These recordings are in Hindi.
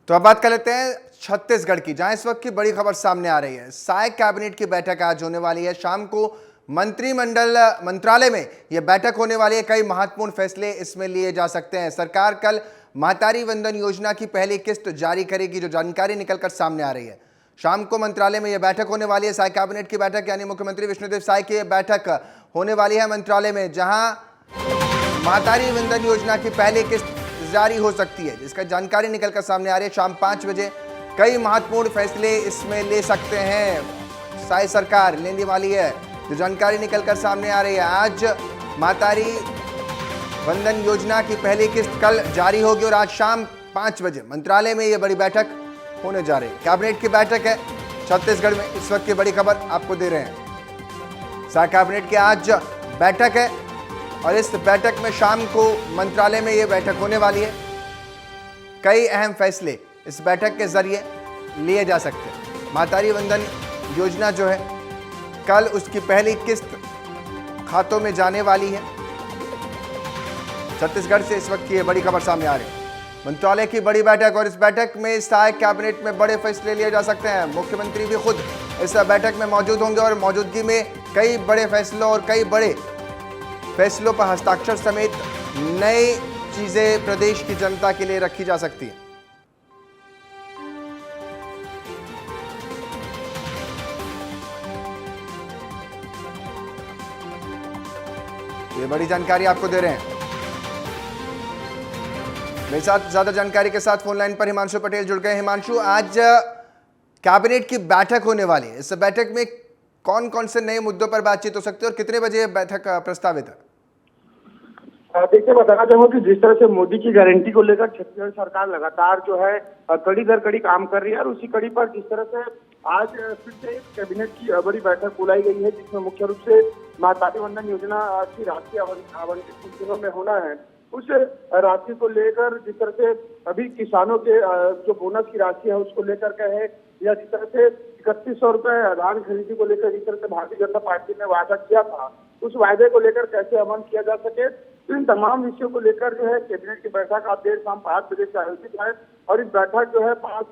तो अब बात कर लेते हैं छत्तीसगढ़ की, जहां इस वक्त की बड़ी खबर सामने आ रही है। साय कैबिनेट की बैठक आज होने वाली है। शाम को मंत्रालय में यह बैठक होने वाली है। कई महत्वपूर्ण फैसले इसमें लिए जा सकते हैं। सरकार कल महतारी वंदन योजना की पहली किस्त जारी करेगी, जो जानकारी निकलकर सामने आ रही है। शाम को मंत्रालय में यह बैठक होने वाली है। साय कैबिनेट की बैठक, यानी मुख्यमंत्री विष्णुदेव साय की बैठक होने वाली है मंत्रालय में, जहां महतारी वंदन योजना की पहली किस्त जारी हो सकती है, जिसका जानकारी निकलकर सामने आ रही है। शाम 5 बजे कई महत्वपूर्ण फैसले इसमें ले सकते हैं। साय सरकार लेने वाली है, जो जानकारी निकलकर सामने आ रही है। आज महतारी वंदन योजना की पहली किस्त कल जारी होगी और आज शाम 5 बजे मंत्रालय में यह बड़ी बैठक होने जा रही है। कैबिनेट की बैठक है छत्तीसगढ़ में, इस वक्त की बड़ी खबर आपको दे रहे हैं। साय कैबिनेट की आज बैठक है और इस बैठक में शाम को मंत्रालय में यह बैठक होने वाली है। कई अहम फैसले इस बैठक के जरिए लिए जा सकते हैं। महतारी वंदन योजना जो है, कल उसकी पहली किस्त खातों में जाने वाली है। छत्तीसगढ़ से इस वक्त की बड़ी खबर सामने आ रही है। मंत्रालय की बड़ी बैठक, और इस बैठक में साय कैबिनेट में बड़े फैसले लिए जा सकते हैं। मुख्यमंत्री भी खुद इस बैठक में मौजूद होंगे और मौजूदगी में कई बड़े फैसलों और कई बड़े फैसलों पर हस्ताक्षर समेत नई चीजें प्रदेश की जनता के लिए रखी जा सकती है। ये बड़ी जानकारी आपको दे रहे हैं। मेरे साथ ज्यादा जानकारी के साथ फोन लाइन पर हिमांशु पटेल जुड़ गए। हिमांशु, आज कैबिनेट की बैठक होने वाली है। इस बैठक में कौन कौन से नए मुद्दों पर बातचीत हो सकती है और कितने बजे बैठक प्रस्तावित है? देखिए, बताना चाहूंगा कि जिस तरह से मोदी की गारंटी को लेकर छत्तीसगढ़ सरकार लगातार जो है कड़ी दर कड़ी काम कर रही है, और उसी कड़ी पर जिस तरह से आज फिर से एक कैबिनेट की बड़ी बैठक बुलाई गई है, जिसमें मुख्य रूप से महतारी वंदन योजना की राशि आवंटित कुछ दिनों में होना है। उस राशि को लेकर जिस तरह से अभी किसानों के जो बोनस की राशि है उसको लेकर के है, या जिस तरह से 3100 रुपए धान खरीदी को लेकर जिस तरह से भारतीय जनता पार्टी ने वादा किया था, उस वायदे को लेकर कैसे अमल किया जा सके, इन तमाम विषयों को लेकर जो है कैबिनेट की बैठक आज देर शाम 5 बजे से आयोजित है। और इस बैठक जो है 7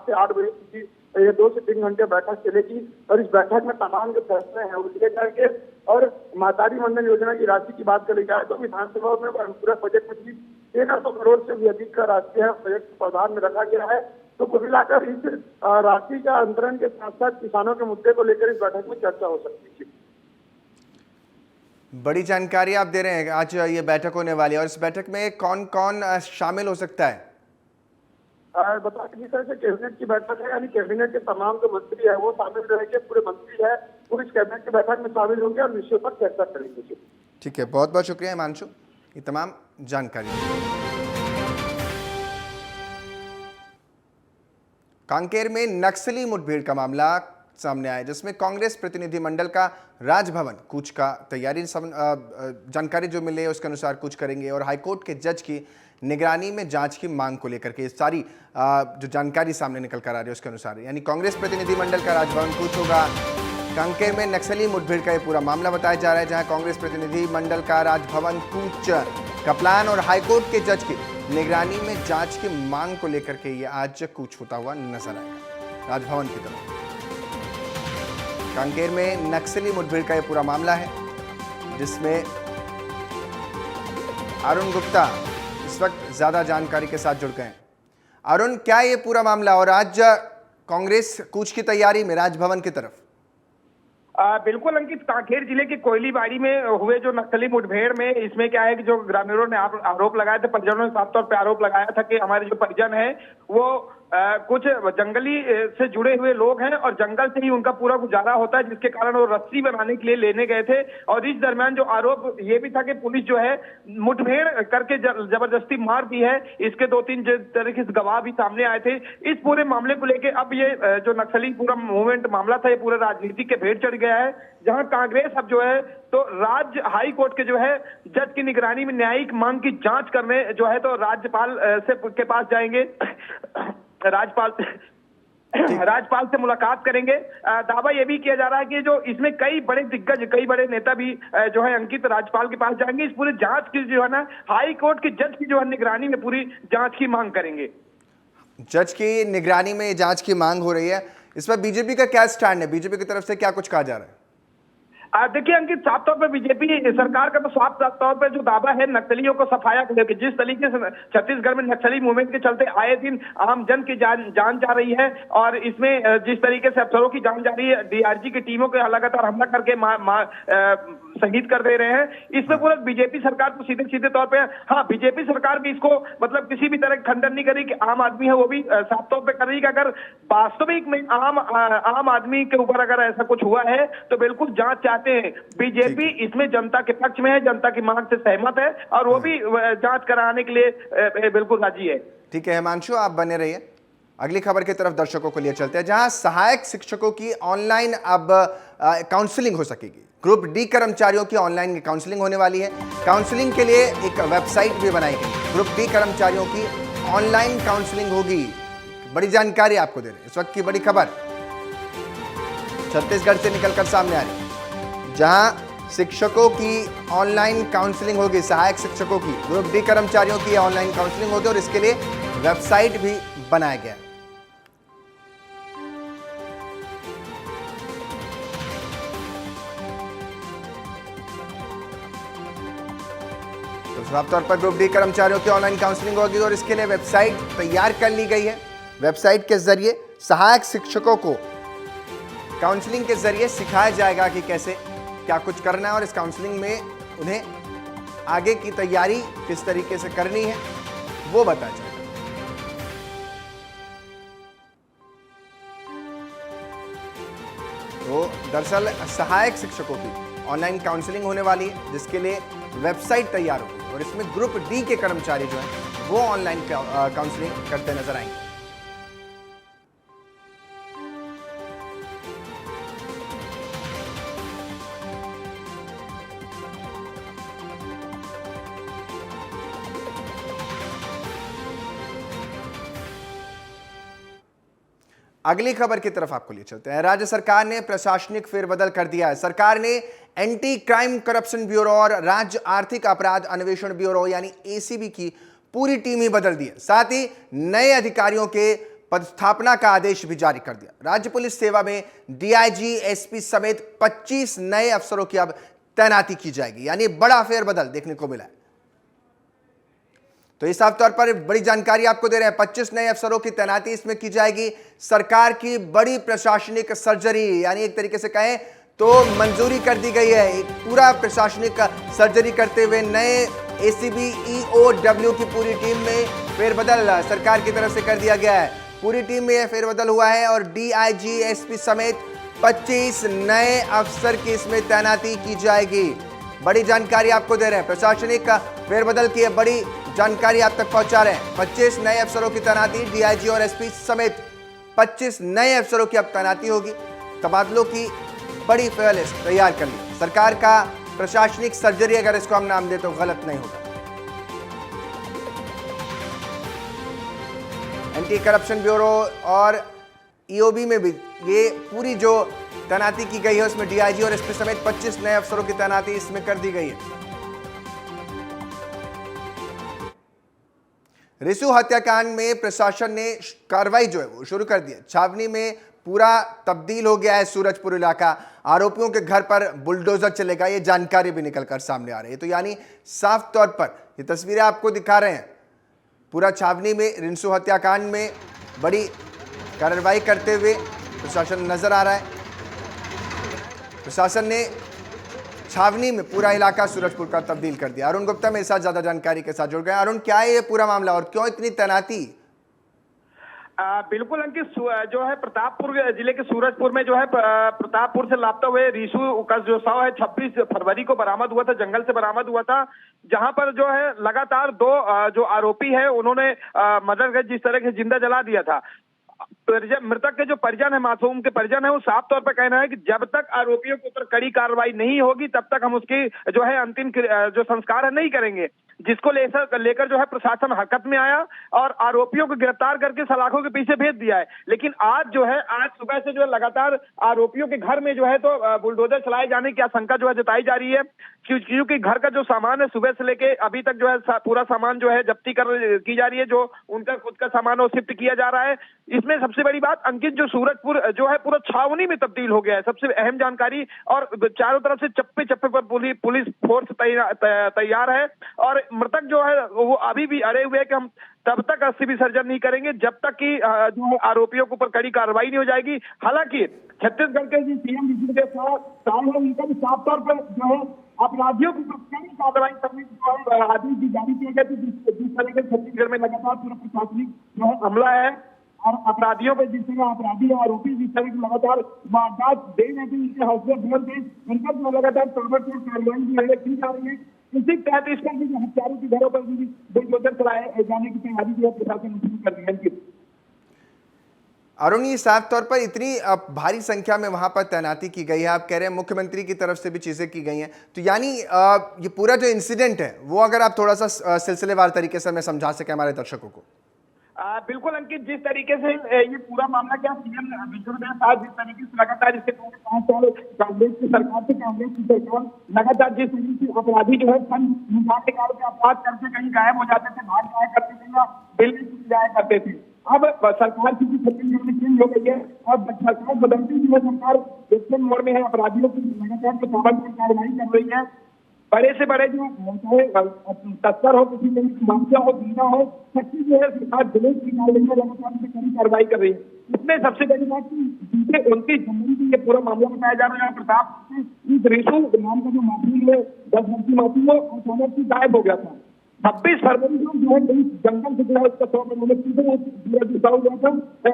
से 8 बजे की, ये 2 से 3 घंटे बैठक चलेगी। और इस बैठक में तमाम जो फैसले हैं वो लिए जाएंगे। और महतारी वंदन योजना की राशि की बात करी जाए तो विधानसभा में पूरा बजट में 1300 करोड़ से भी अधिक का राशि है बजट के प्रावधान में रखा गया है। तो कुल मिलाकर इस राशि का अंतरण के साथ साथ किसानों के मुद्दे को लेकर इस बैठक में चर्चा हो सकती है। बड़ी जानकारी आप दे रहे हैं। आज ये बैठक होने वाली है और इस बैठक में कौन कौन शामिल हो सकता है? बता के जिस तरह से कैबिनेट की बैठक है, यानी कैबिनेट के तमाम जो मंत्री है वो शामिल रहेंगे। पूरे मंत्री है वो इस कैबिनेट की बैठक में शामिल होंगे और विषयों पर चर्चा करेंगे। ठीक है, बहुत बहुत शुक्रिया हिमांशु, ये तमाम जानकारी। कांकेर में नक्सली मुठभेड़ का मामला सामने आया, जिसमें कांग्रेस प्रतिनिधिमंडल का राजभवन कूच का तैयारी जानकारी जो मिले उसके अनुसार कूच करेंगे और हाईकोर्ट के जज की निगरानी में जांच की मांग को लेकर के सारी जो जानकारी सामने निकल कर आ रही है उसके अनुसार, यानी कांग्रेस प्रतिनिधिमंडल का राजभवन कूच होगा। कांकेर में नक्सली मुठभेड़ का ये पूरा मामला बताया जा रहा है, जहां कांग्रेस प्रतिनिधिमंडल का राजभवन कूच का प्लान और हाईकोर्ट के जज की निगरानी में जांच की मांग को लेकर के ये आज कूच होता हुआ नजर आएगा राजभवन की तरफ। कांकेर में नक्सली मुठभेड़ का ये पूरा मामला है, जिसमें अरुण गुप्ता इस वक्त ज्यादा जानकारी के साथ जुड़ गए हैं। अरुण, क्या ये पूरा मामला और आज कांग्रेस कूच की तैयारी में राजभवन की तरफ? बिल्कुल अंकित, कांकेर जिले के कोयलीबाड़ी में हुए जो नक्सली मुठभेड़ में इसमें क्या है कि जो ग्रामीणों ने आरोप लगाए थे, परिजनों ने साफ तौर पर आरोप लगाया था कि हमारे जो परिजन है वो कुछ जंगली से जुड़े हुए लोग हैं और जंगल से ही उनका पूरा गुजारा होता है, जिसके कारण वो रस्सी बनाने के लिए लेने गए थे। और इस दरमियान जो आरोप ये भी था कि पुलिस जो है मुठभेड़ करके जबरदस्ती मार दी है। इसके 2-3 तरीके से गवाह भी सामने आए थे। इस पूरे मामले को लेकर अब ये जो नक्सली पूरा मूवमेंट मामला था, ये पूरे राजनीति के भेंट चढ़ गया है, जहां कांग्रेस अब जो है तो राज्य हाई कोर्ट के जो है जज की निगरानी में न्यायिक मांग की जांच करने जो है तो राज्यपाल के पास जाएंगे। राज्यपाल से मुलाकात करेंगे। दावा यह भी किया जा रहा है कि जो इसमें कई बड़े दिग्गज, कई बड़े नेता भी जो है अंकित राज्यपाल के पास जाएंगे। इस पूरी जांच की जो है ना हाई कोर्ट के जज की जो है निगरानी में पूरी जांच की मांग करेंगे। जज की निगरानी में ये जांच की मांग हो रही है, इस पर बीजेपी का क्या स्टैंड है? बीजेपी की तरफ से क्या कुछ कहा जा रहा है? देखिए अंकित, साफ तौर पर बीजेपी सरकार का तो साफ तौर पर जो दावा है नक्सलियों को सफाया को लेकर, जिस तरीके से छत्तीसगढ़ में नक्सली मूवमेंट के चलते आए दिन आम जन की जान जा रही है, और इसमें जिस तरीके से अफसरों की जान जा रही है, डीआरजी की टीमों के लगातार हमला करके शहीद कर दे रहे हैं, इसमें पूरा बीजेपी सरकार को सीधे सीधे तौर पे, हाँ बीजेपी सरकार भी इसको मतलब किसी भी तरह खंडन नहीं करी कि आम आदमी है वो भी साफ तौर पे कर रही है कि अगर वास्तविक में आम आदमी के ऊपर अगर ऐसा कुछ हुआ है तो बिल्कुल जांच चाहते हैं। बीजेपी इसमें जनता के पक्ष में है, जनता की मांग से सहमत है और वो भी जांच कराने के लिए बिल्कुल राजी है। ठीक है हिमांशु, आप बने रहिए। अगली खबर की तरफ दर्शकों को लिए चलते हैं, जहां सहायक शिक्षकों की ऑनलाइन अब काउंसलिंग हो सकेगी। ग्रुप डी कर्मचारियों की ऑनलाइन काउंसलिंग होने वाली है। काउंसलिंग के लिए एक वेबसाइट भी बनाई गई। ग्रुप डी कर्मचारियों की ऑनलाइन काउंसलिंग होगी। बड़ी जानकारी आपको दे रहे हैं, इस वक्त की बड़ी खबर छत्तीसगढ़ से निकलकर सामने आ रही है, जहां शिक्षकों की ऑनलाइन काउंसलिंग होगी। सहायक शिक्षकों की, ग्रुप डी कर्मचारियों की ऑनलाइन काउंसलिंग होगी और इसके लिए वेबसाइट भी बनाया गया। तो साफ तौर पर ग्रुप डी कर्मचारियों की ऑनलाइन काउंसलिंग होगी और इसके लिए वेबसाइट तैयार कर ली गई है। वेबसाइट के जरिए सहायक शिक्षकों को काउंसलिंग के जरिए सिखाया जाएगा कि कैसे क्या कुछ करना है और इस काउंसलिंग में उन्हें आगे की तैयारी किस तरीके से करनी है वो बताया जाएगा। तो दरअसल सहायक शिक्षकों की ऑनलाइन काउंसलिंग होने वाली है, जिसके लिए वेबसाइट तैयार होगी और इसमें ग्रुप डी के कर्मचारी जो हैं वो ऑनलाइन काउंसलिंग करते नजर आएंगे। अगली खबर की तरफ आपको लिए चलते हैं। राज्य सरकार ने प्रशासनिक फेरबदल कर दिया है। सरकार ने एंटी क्राइम करप्शन ब्यूरो और राज्य आर्थिक अपराध अन्वेषण ब्यूरो यानी एसीबी की पूरी टीम ही बदल दी है। साथ ही नए अधिकारियों के पदस्थापना का आदेश भी जारी कर दिया। राज्य पुलिस सेवा में डीआईजी, एसपी समेत 25 नए अफसरों की अब तैनाती की जाएगी, यानी बड़ा फेरबदल देखने को मिला है। तो इस साफ तौर पर बड़ी जानकारी आपको दे रहे हैं। 25 नए अफसरों की तैनाती इसमें की जाएगी। सरकार की बड़ी प्रशासनिक सर्जरी, यानी एक तरीके से कहें तो मंजूरी कर दी गई है। एक पूरा प्रशासनिक सर्जरी करते हुए नए एसीबी ईओडब्ल्यू की पूरी टीम में फेरबदल सरकार की तरफ से कर दिया गया है। पूरी टीम में यह फेरबदल हुआ है और डीआईजी, एसपी समेत 25 नए अफसर की इसमें तैनाती की जाएगी। बड़ी जानकारी आपको दे रहे हैं। प्रशासनिक फेरबदल की बड़ी जानकारी आप तक पहुंचा रहे हैं। 25 नए अफसरों की तैनाती, डीआईजी और एसपी समेत 25 नए अफसरों की अब तैनाती होगी। तबादलों की बड़ी फेयरलिस्ट तैयार कर ली। सरकार का प्रशासनिक सर्जरी अगर इसको हम नाम दें तो गलत नहीं होगा। एंटी करप्शन ब्यूरो और ईओबी में भी ये पूरी जो तैनाती की गई है उसमें डीआईजी और एसपी समेत 25 नए अफसरों की तैनाती इसमें कर दी गई है। रिसू हत्याकांड में प्रशासन ने कार्रवाई जो है वो शुरू कर दी है। छावनी में पूरा तब्दील हो गया है सूरजपुर इलाका। आरोपियों के घर पर बुलडोजर चलेगा, ये जानकारी भी निकलकर सामने आ रही है। तो यानी साफ तौर पर ये तस्वीरें आपको दिखा रहे हैं। पूरा छावनी में रिंसू हत्याकांड में बड़ी कार्रवाई करते हुए प्रशासन नजर आ रहा है। प्रशासन ने छावनी में पूरा इलाका सूरजपुर का तब्दील कर दिया। अरुण गुप्ता मेरे साथ ज्यादा जानकारी के साथ जुड़ गए। अरुण, क्या है ये पूरा मामला और क्यों इतनी तैनाती? बिल्कुल अंकित, जो है प्रतापपुर जिले के सूरजपुर में जो है प्रतापपुर से लापता हुए रिसू का जो शव है 26 फरवरी को बरामद हुआ था, जंगल से बरामद हुआ था, जहां पर जो है लगातार 2 जो आरोपी है उन्होंने मर्डर कर जिस तरह से जिंदा जला दिया था। मृतक के जो परिजन है, मासूम के परिजन है, वो साफ तौर पर कहना है कि जब तक आरोपियों के ऊपर कड़ी कार्रवाई नहीं होगी तब तक हम उसकी जो है अंतिम जो संस्कार है नहीं करेंगे। जिसको लेकर जो है प्रशासन हरकत में आया और आरोपियों को गिरफ्तार करके सलाखों के पीछे भेज दिया है। लेकिन आज जो है, आज सुबह से जो है लगातार आरोपियों के घर में जो है तो बुलडोजर चलाए जाने की आशंका जो है जताई जा रही है, क्योंकि घर का जो सामान है सुबह से लेके अभी तक जो है पूरा सामान जो है जब्ती की जा रही है, जो उनका खुद का सामान वो शिफ्ट किया जा रहा है। इसमें सबसे बड़ी बात अंकित, जो सूरजपुर जो है पूरा छावनी में तब्दील हो गया है, सबसे अहम जानकारी। और चारों तरफ से चप्पे चप्पे पर पुलिस फोर्स तैयार है और मृतक जो है वो अभी भी अड़े हुए हैं कि हम तब तक अस्थि विसर्जन नहीं करेंगे जब तक कि जो है आरोपियों के ऊपर कड़ी कार्रवाई नहीं हो जाएगी। हालांकि छत्तीसगढ़ के जो सीएम उनका भी साफ तौर पर जो है अपराधियों की कड़ी कार्रवाई करने की आदेश भी जारी किए गए थे। जिस तरह के छत्तीसगढ़ में लगातार पूरा प्रशासनिक जो है हमला है और अपराधियों पर जिस तरह अपराधी आरोपी जिस तरह की लगातार वारदात दे रहे थे, उनके हौसले बुलंद थे, उनका जो लगातार ताबड़तोड़ कार्रवाई जो है की जा रही है। इसी तहत इस पर भी हत्यारों के घरों पर भी बुलडोजर चलाए जाने की तैयारी जो है प्रशासन शुरू कर दी है। अरुण, ये साफ तौर पर इतनी भारी संख्या में वहां पर तैनाती की गई है, आप कह रहे हैं मुख्यमंत्री की तरफ से भी चीजें की गई हैं, तो यानी ये पूरा जो इंसिडेंट है वो अगर आप थोड़ा सा सिलसिलेवार तरीके से हमें समझा सके हमारे दर्शकों को। बिल्कुल अंकित, जिस तरीके से ये पूरा मामला क्या सीएम विष्णुदेव साहब जिस तरीके से लगातार इसके 5 साल कांग्रेस की सरकार लगातार जिस तरीके से अपराधी जो है फंड निकाल के अपराध करके कहीं गायब हो जाते थे, भाग जाया करते थे या दिल्ली जाया करते थे। अब सरकार की छत्तीसगढ़ में चेंज हो गई है और सरकार बदलती हुई सरकार एक्शन मोड में है, अपराधियों की लगातार कार्रवाई कर रही है। बड़े से बड़े जो तस्कर हो, किसी तरह की माफिया हो, गुंडा हो, सबकी जो है सरकार दिल्ली निकालने में लगातार कड़ी कार्रवाई कर रही है। इसमें सबसे बड़ी बात की 29 जनवरी को ये पूरा मामला बताया जा रहा है। प्रताप इस रिशु नाम का जो माफी है 10 वर्षीय माफी है अचानक से गायब हो गया था। 26 फरवरी को जो है जंगल से जुड़ा उसका 100 किलोमीटर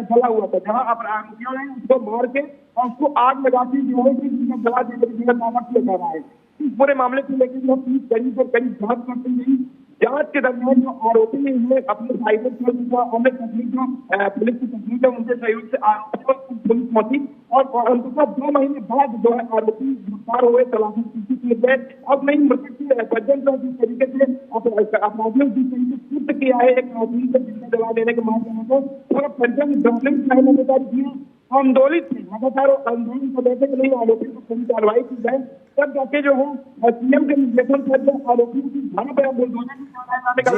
जला हुआ था, जहाँ आरोपियों ने उसको मार के और उसको आग लगा के जो है जला देने की दावा किया जा रहा है। इस पूरे मामले को लेकर जो करीब से करीब जांच करते हुए जांच के दरमियान जो आरोपी ने इन्हें अपने साइबर तकनीक जो पुलिस की तकनीक है उनके सहयोग से आरोपियों को पुलिस पहुंची और अंततः 2 महीने बाद जो है आरोपी गिरफ्तार हुए, तलाशी किए गए। अब नहीं मृतक के परिजन को जिस तरीके से अपराधियों जिस तरीके से कृत्य किया है एक आदमी को जिंदा जला देने के मामले को पूरा परिजन लगातार किए आंदोलित थे, लगातार आंदोलन कर रहे थे कि नहीं आरोपी को कड़ी कार्रवाई की जाए। तब जाके जो है सीएम के निर्देशन पर जो आरोपियों की घर पर बुलडोजर चलाए जाने का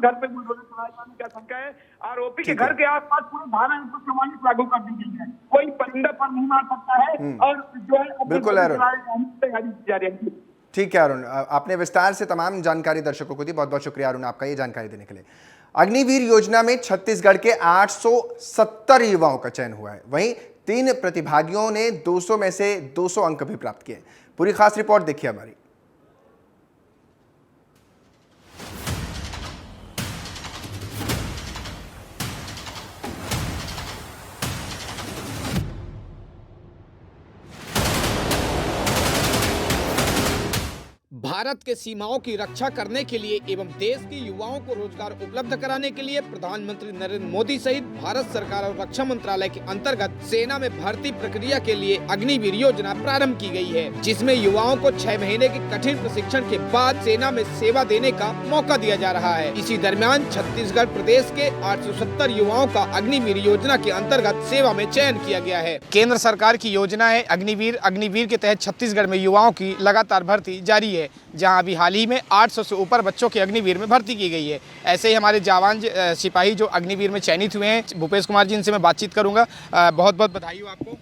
घर पे बुलडोजर चलाए जाने की आशंका है। आरोपी के घर के आसपास पूरे धारा 144 लागू कर दी गई है, कोई परिंदे पर नहीं मार सकता है और जो है बिल्कुल अरुण, तैयारी की जा रही है। ठीक है अरुण, आपने विस्तार से तमाम जानकारी दर्शकों को दी, बहुत बहुत शुक्रिया अरुण आपका ये जानकारी देने के लिए। अग्निवीर योजना में छत्तीसगढ़ के 870 युवाओं का चयन हुआ है, वहीं 3 प्रतिभागियों ने 200 में से 200 अंक भी प्राप्त किए। पूरी खास रिपोर्ट देखिए हमारी। भारत के सीमाओं की रक्षा करने के लिए एवं देश के युवाओं को रोजगार उपलब्ध कराने के लिए प्रधानमंत्री नरेंद्र मोदी सहित भारत सरकार और रक्षा मंत्रालय के अंतर्गत सेना में भर्ती प्रक्रिया के लिए अग्निवीर योजना प्रारंभ की गई है, जिसमें युवाओं को 6 महीने के कठिन प्रशिक्षण के बाद सेना में सेवा देने का मौका दिया जा रहा है। इसी दरमियान छत्तीसगढ़ प्रदेश के 870 युवाओं का अग्निवीर योजना के अंतर्गत सेवा में चयन किया गया है। केंद्र सरकार की योजना है अग्निवीर। अग्निवीर के तहत छत्तीसगढ़ में युवाओं की लगातार भर्ती जारी है, जहां अभी हाल ही में 800 से ऊपर बच्चों की अग्निवीर में भर्ती की गई है। ऐसे ही हमारे जवान सिपाही जो अग्निवीर में चयनित हुए हैं, भूपेश कुमार जी, इनसे मैं बातचीत करूंगा। बहुत बहुत बधाई हो आपको।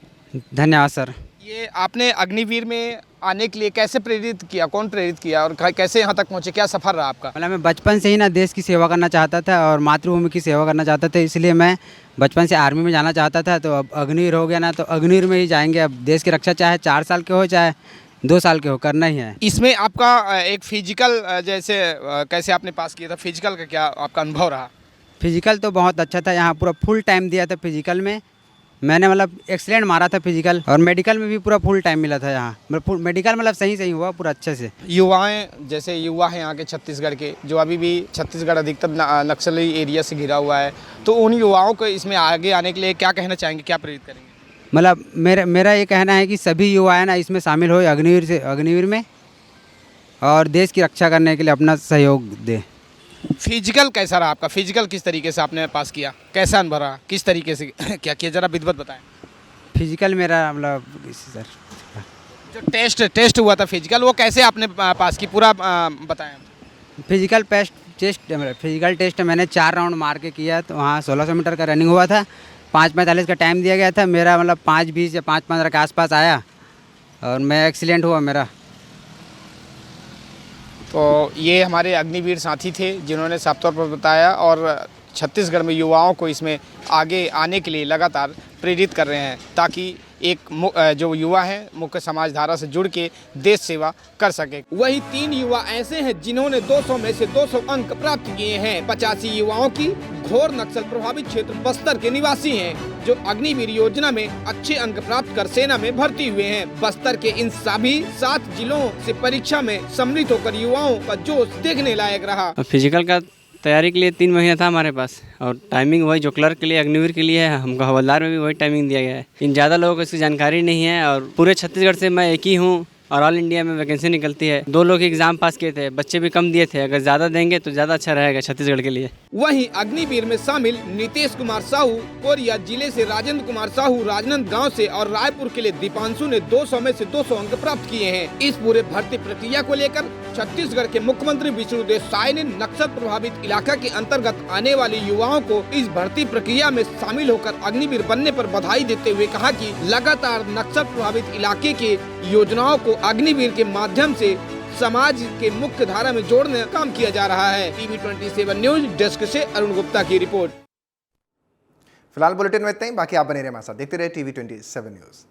धन्यवाद सर। ये आपने अग्निवीर में आने के लिए कैसे प्रेरित किया, कौन प्रेरित किया और कैसे यहाँ तक पहुँचे, क्या सफ़र रहा आपका? मतलब मैं बचपन से ही ना देश की सेवा करना चाहता था और मातृभूमि की सेवा करना चाहता था, इसलिए मैं बचपन से आर्मी में जाना चाहता था। तो अब अग्निवीर हो गया ना, तो अग्निवीर में ही जाएंगे। अब देश की रक्षा चाहे 4 साल के हो चाहे 2 साल के हो, करना ही है। इसमें आपका एक फिजिकल जैसे कैसे आपने पास किया था, फिजिकल का क्या आपका अनुभव रहा? फिजिकल तो बहुत अच्छा था, यहाँ पूरा फुल टाइम दिया था फिजिकल में मैंने मतलब एक्सीलेंट मारा था फिजिकल, और मेडिकल में भी पूरा फुल टाइम मिला था यहाँ। मतलब मेडिकल मतलब सही हुआ पूरा अच्छे से। युवाएं, जैसे युवा हैं यहाँ के छत्तीसगढ़ के, जो अभी भी छत्तीसगढ़ अधिकतर नक्सली एरिया से घिरा हुआ है, तो उन युवाओं को इसमें आगे आने के लिए क्या कहना चाहेंगे, क्या प्रेरित करेंगे? मतलब मेरा ये कहना है कि सभी युवा है ना इसमें शामिल हो अग्निवीर में, और देश की रक्षा करने के लिए अपना सहयोग दे। फिजिकल कैसा रहा आपका? फिजिकल किस तरीके से आपने पास किया, कैसा अनुभव रहा, किस तरीके से क्या किया, जरा विधिवत बताएं। फिजिकल मेरा मतलब सर, जो टेस्ट हुआ था फिजिकल, वो कैसे आपने पास की, पूरा बताएं। फिजिकल टेस्ट मैंने 4 राउंड मार के किया, तो वहाँ 1600 मीटर का रनिंग हुआ था, 5:45 का टाइम दिया गया था मेरा, मतलब 5:20 या 5:15 के आसपास आया, और मैं एक्सीलेंट हुआ मेरा। तो ये हमारे अग्निवीर साथी थे जिन्होंने साफ तौर पर बताया, और छत्तीसगढ़ में युवाओं को इसमें आगे आने के लिए लगातार प्रेरित कर रहे हैं, ताकि एक जो युवा हैं मुख्य समाज धारा से जुड़ के देश सेवा कर सके। वहीं 3 युवा ऐसे हैं जिन्होंने 200 में से 200 अंक प्राप्त किए हैं। 85 युवाओं की घोर नक्सल प्रभावित क्षेत्र बस्तर के निवासी हैं, जो अग्निवीर योजना में अच्छे अंक प्राप्त कर सेना में भर्ती हुए हैं। बस्तर के इन सभी 7 जिलों से परीक्षा में सम्मिलित होकर युवाओं का जोश देखने लायक रहा। फिजिकल का तैयारी के लिए 3 महीना था हमारे पास, और टाइमिंग वही जो क्लर्क के लिए अग्निवीर के लिए है, हमको हवलदार में भी वही टाइमिंग दिया गया है। इन ज़्यादा लोगों को इसकी जानकारी नहीं है, और पूरे छत्तीसगढ़ से मैं एक ही हूँ, और ऑल इंडिया में वैकेंसी निकलती है। 2 लोग एग्जाम पास किए थे, बच्चे भी कम दिए थे, अगर ज़्यादा देंगे तो ज़्यादा अच्छा रहेगा छत्तीसगढ़ के लिए। वहीं अग्निवीर में शामिल नीतीश कुमार साहू कोरिया जिले से, राजेंद्र कुमार साहू राजनांदगांव से, और रायपुर के लिए दीपांशु ने 200 में से 200 अंक प्राप्त किए हैं। इस पूरे भर्ती प्रक्रिया को लेकर छत्तीसगढ़ के मुख्यमंत्री विष्णुदेव साय ने नक्सल प्रभावित इलाका के अंतर्गत आने वाले युवाओं को इस भर्ती प्रक्रिया में शामिल होकर अग्निवीर बनने पर बधाई देते हुए कहा कि लगातार नक्सल प्रभावित इलाके के योजनाओं को अग्निवीर के माध्यम से समाज के मुख्य धारा में जोड़ने का काम किया जा रहा है। TV 27 न्यूज डेस्क से अरुण गुप्ता की रिपोर्ट। फिलहाल बुलेटिन में इतना ही, बाकी आप बने रहे हमारे साथ, देखते रहे TV 27 न्यूज।